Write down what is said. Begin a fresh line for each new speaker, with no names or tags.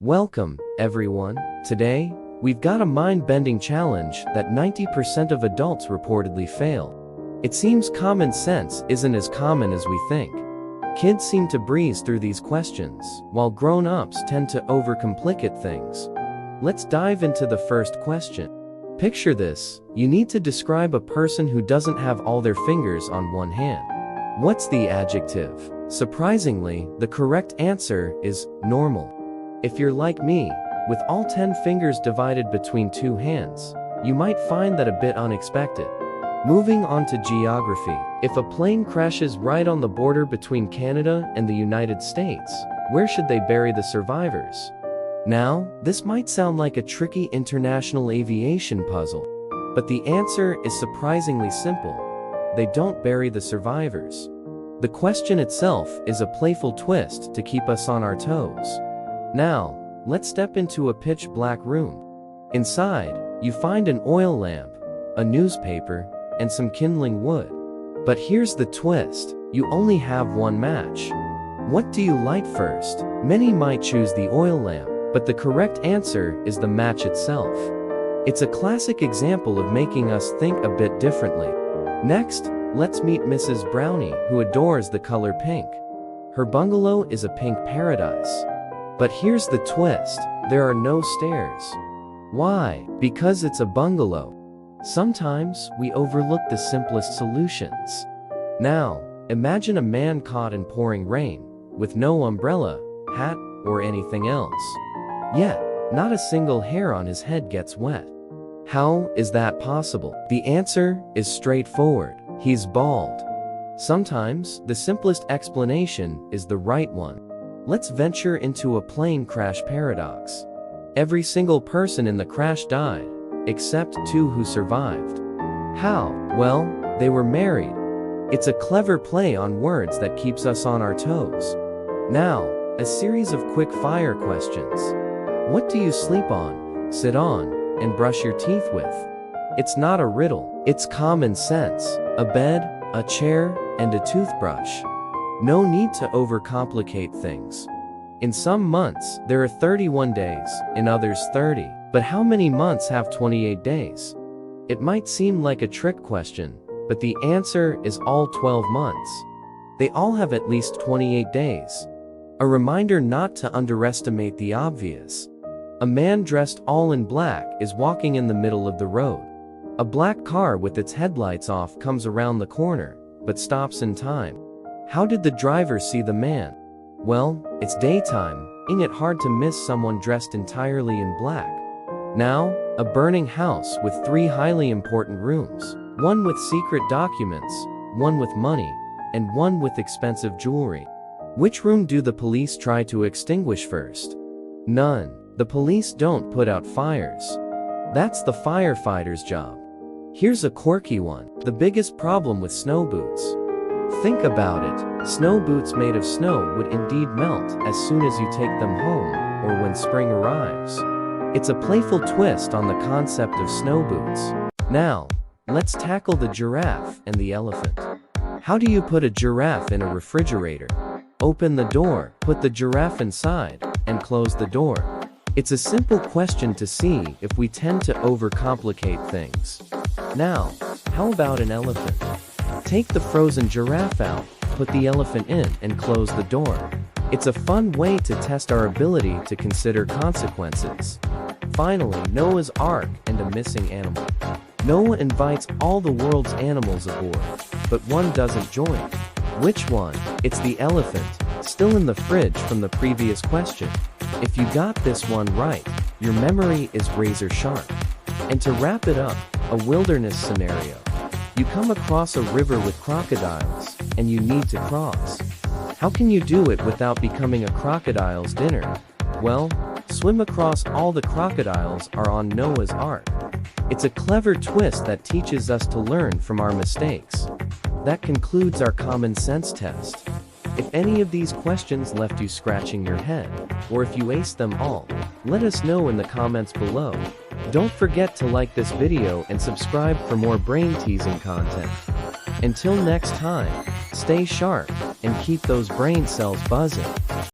Welcome, everyone. Today, we've got a mind-bending challenge that 90% of adults reportedly fail. It seems common sense isn't as common as we think. Kids seem to breeze through these questions, while grown-ups tend to overcomplicate things. Let's dive into the first question. Picture this: you need to describe a person who doesn't have all their fingers on one hand. What's the adjective? Surprisingly, the correct answer is normal. If you're like me, with all 10 fingers divided between 2 hands, you might find that a bit unexpected. Moving on to geography. If a plane crashes right on the border between Canada and the United States, where should they bury the survivors? Now, this might sound like a tricky international aviation puzzle, but the answer is surprisingly simple. They don't bury the survivors. The question itself is a playful twist to keep us on our toes. Now, let's step into a pitch-black room. Inside, you find an oil lamp, a newspaper, and some kindling wood. But here's the twist: you only have one match. What do you light first? Many might choose the oil lamp, but the correct answer is the match itself. It's a classic example of making us think a bit differently. Next, let's meet Mrs. Brownie, who adores the color pink. Her bungalow is a pink paradise. But here's the twist: there are no stairs. Why? Because it's a bungalow. Sometimes we overlook the simplest solutions. Now, imagine a man caught in pouring rain, with no umbrella, hat, or anything else. Yet, not a single hair on his head gets wet. How is that possible? The answer is straightforward: he's bald. Sometimes, the simplest explanation is the right one. Let's venture into a plane crash paradox. Every single person in the crash died, except 2 who survived. How? Well, they were married. It's a clever play on words that keeps us on our toes. Now, a series of quick-fire questions. What do you sleep on, sit on, and brush your teeth with? It's not a riddle. It's common sense. A bed, a chair, and a toothbrush. No need to overcomplicate things. In some months, there are 31 days, in others 30. But how many months have 28 days? It might seem like a trick question, but the answer is all 12 months. They all have at least 28 days. A reminder not to underestimate the obvious. A man dressed all in black is walking in the middle of the road. A black car with its headlights off comes around the corner, but stops in time. How did the driver see the man? Well, it's daytime, making it hard to miss someone dressed entirely in black. Now, a burning house with 3 highly important rooms. One with secret documents, one with money, and one with expensive jewelry. Which room do the police try to extinguish first? None. The police don't put out fires. That's the firefighter's job. Here's a quirky one: the biggest problem with snow boots. Think about it. Snow boots made of snow would indeed melt as soon as you take them home, or when spring arrives. It's a playful twist on the concept of snow boots. Now, let's tackle the giraffe and the elephant. How do you put a giraffe in a refrigerator? Open the door, put the giraffe inside, and close the door. It's a simple question to see if we tend to overcomplicate things. Now, how about an elephant? Take the frozen giraffe out, put the elephant in, and close the door. It's a fun way to test our ability to consider consequences. Finally, Noah's Ark and a missing animal. Noah invites all the world's animals aboard, but one doesn't join. Which one? It's the elephant, still in the fridge from the previous question. If you got this one right, your memory is razor sharp. And to wrap it up, a wilderness scenario. You come across a river with crocodiles, and you need to cross. How can you do it without becoming a crocodile's dinner? Well, swim across all the crocodiles are on Noah's Ark. It's a clever twist that teaches us to learn from our mistakes. That concludes our common sense test. If any of these questions left you scratching your head, or if you aced them all, let us know in the comments below. Don't forget to like this video and subscribe for more brain-teasing content. Until next time, stay sharp, and keep those brain cells buzzing.